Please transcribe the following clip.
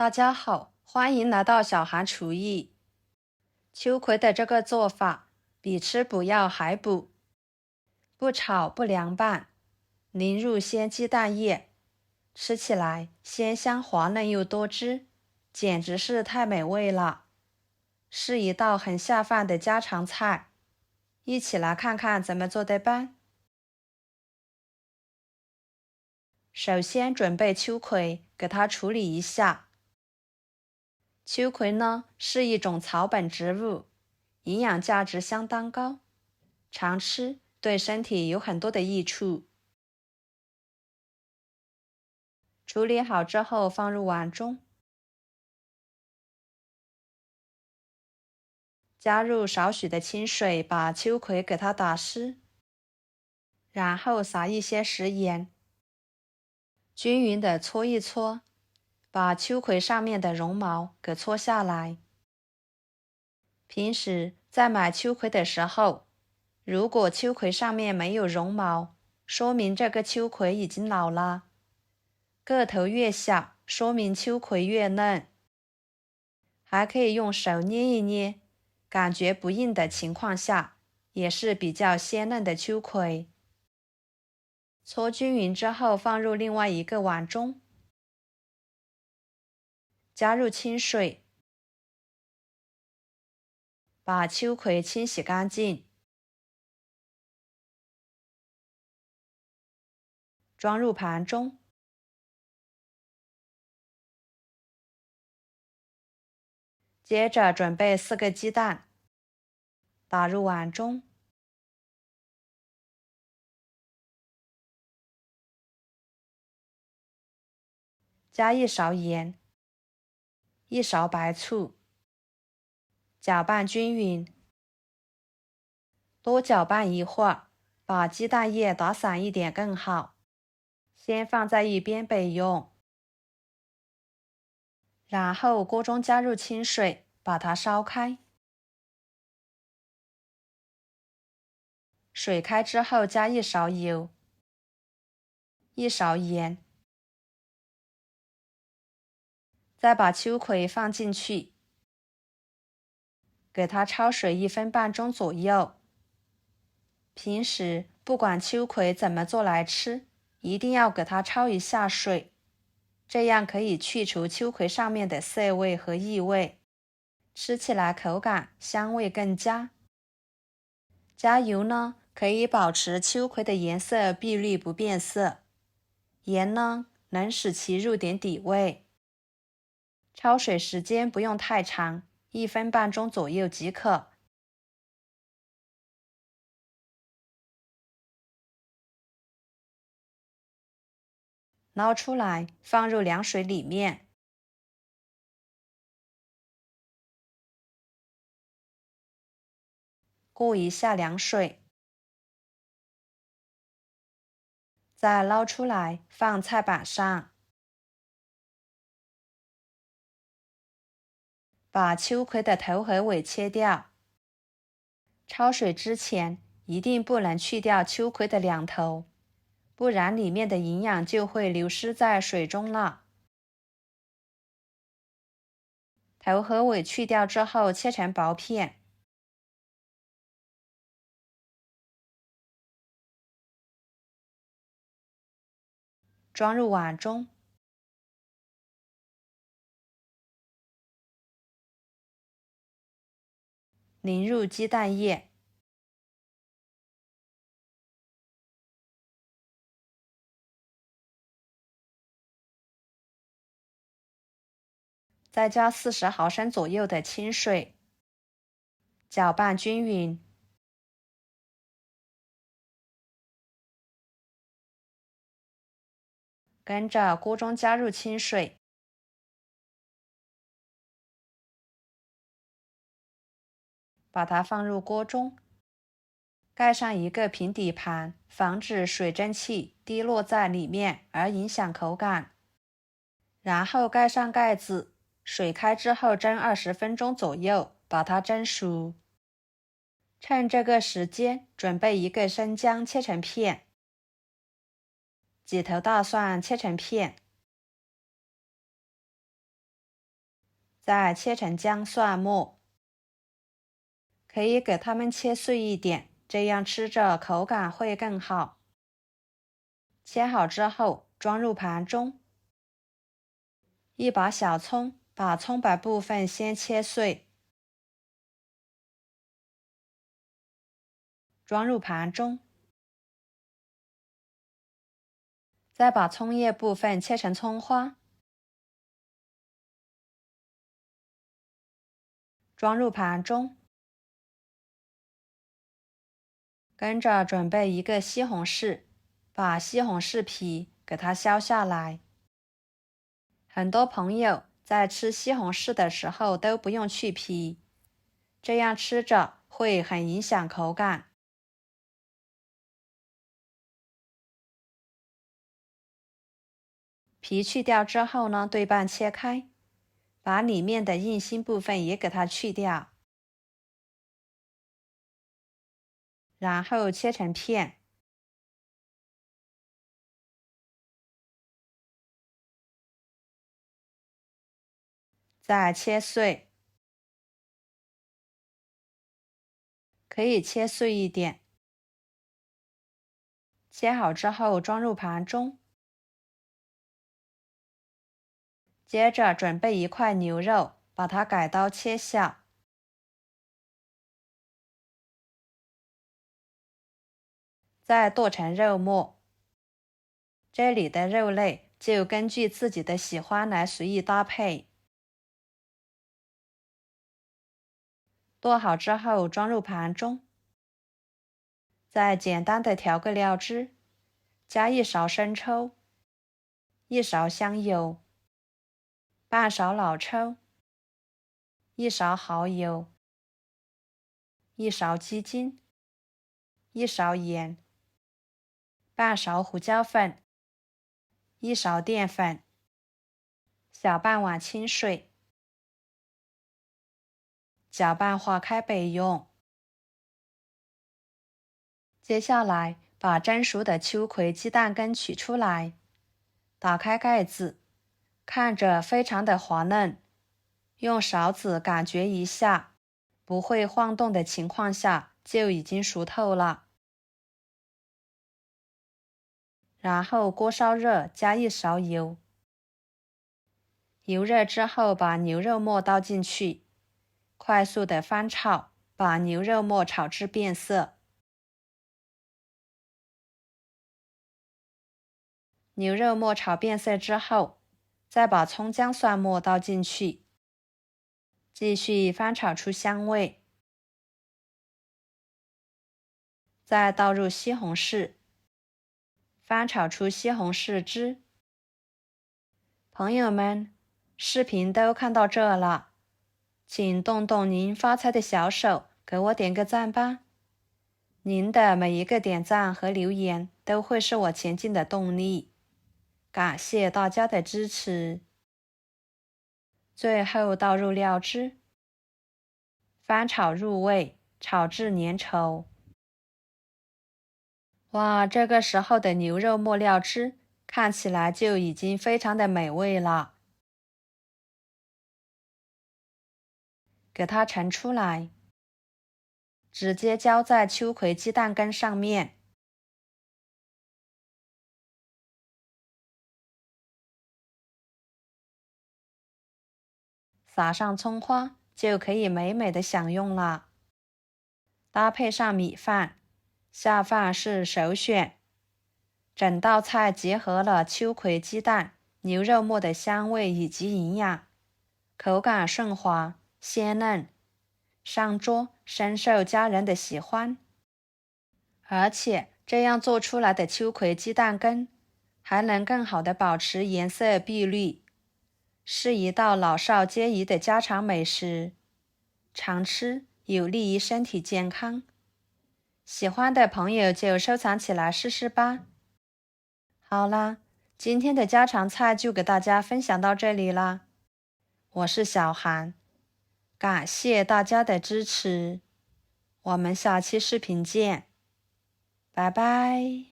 大家好，欢迎来到小韩厨艺。秋葵的这个做法比吃补药还补，不炒不凉拌，淋入鲜鸡蛋液，吃起来鲜香滑嫩又多汁，简直是太美味了，是一道很下饭的家常菜。一起来看看怎么做的吧。首先准备秋葵，给它处理一下。秋葵呢是一种草本植物，营养价值相当高，常吃对身体有很多的益处。处理好之后放入碗中，加入少许的清水，把秋葵给它打湿，然后撒一些食盐，均匀的搓一搓，把秋葵上面的绒毛给搓下来。平时在买秋葵的时候，如果秋葵上面没有绒毛，说明这个秋葵已经老了。个头越小，说明秋葵越嫩。还可以用手捏一捏，感觉不硬的情况下，也是比较鲜嫩的秋葵。搓均匀之后放入另外一个碗中，加入清水，把秋葵清洗干净，装入盘中。接着准备4个鸡蛋，打入碗中，加1勺盐，1勺白醋，搅拌均匀。多搅拌一会儿，把鸡蛋液打散一点更好。先放在一边备用。然后锅中加入清水，把它烧开。水开之后加1勺油，1勺盐，再把秋葵放进去，给它焯水1分半钟左右。平时不管秋葵怎么做来吃，一定要给它焯一下水，这样可以去除秋葵上面的涩味和异味，吃起来口感香味更佳。加油呢，可以保持秋葵的颜色碧绿不变色，盐呢，能使其入点底味。焯水时间不用太长，1分半钟左右即可。捞出来，放入凉水里面，过一下凉水，再捞出来放菜板上，把秋葵的头和尾切掉。焯水之前一定不能去掉秋葵的两头，不然里面的营养就会流失在水中了。头和尾去掉之后切成薄片，装入碗中，淋入鸡蛋液，再加40毫升左右的清水，搅拌均匀。跟着锅中加入清水，把它放入锅中，盖上一个平底盘，防止水蒸气滴落在里面而影响口感。然后盖上盖子，水开之后蒸20分钟左右，把它蒸熟。趁这个时间，准备1个生姜切成片，几头大蒜切成片，再切成姜蒜末，可以给它们切碎一点，这样吃着口感会更好。切好之后装入盘中。一把小葱，把葱白部分先切碎，装入盘中。再把葱叶部分切成葱花，装入盘中。跟着准备一个西红柿，把西红柿皮给它削下来。很多朋友在吃西红柿的时候都不用去皮，这样吃着会很影响口感。皮去掉之后呢，对半切开，把里面的硬心部分也给它去掉，然后切成片。再切碎，可以切碎一点。切好之后装入盘中。接着准备一块牛肉，把它改刀切小。再剁成肉末。这里的肉类就根据自己的喜欢来随意搭配。剁好之后装入盘中。再简单的调个料汁，加1勺生抽，1勺香油，半勺老抽，1勺蚝油，1勺鸡精，1勺盐，半勺胡椒粉，1勺淀粉，小半碗清水，搅拌化开备用。接下来把蒸熟的秋葵鸡蛋羹取出来，打开盖子，看着非常的滑嫩，用勺子感觉一下，不会晃动的情况下就已经熟透了。然后锅烧热，加1勺油，油热之后把牛肉末倒进去，快速的翻炒，把牛肉末炒至变色。牛肉末炒变色之后，再把葱姜蒜末倒进去，继续翻炒出香味。再倒入西红柿，翻炒出西红柿汁。朋友们，视频都看到这了，请动动您发财的小手，给我点个赞吧。您的每一个点赞和留言都会是我前进的动力。感谢大家的支持。最后倒入料汁，翻炒入味，炒至粘稠。哇，这个时候的牛肉末料汁看起来就已经非常的美味了。给它盛出来，直接浇在秋葵鸡蛋羹上面。撒上葱花，就可以美美的享用了。搭配上米饭，下饭是首选。整道菜结合了秋葵鸡蛋、牛肉末的香味以及营养，口感顺滑鲜嫩，上桌深受家人的喜欢。而且这样做出来的秋葵鸡蛋羹还能更好的保持颜色碧绿，是一道老少皆宜的家常美食，常吃有利于身体健康。喜欢的朋友就收藏起来试试吧。好啦，今天的家常菜就给大家分享到这里啦。我是小韩，感谢大家的支持，我们下期视频见，拜拜。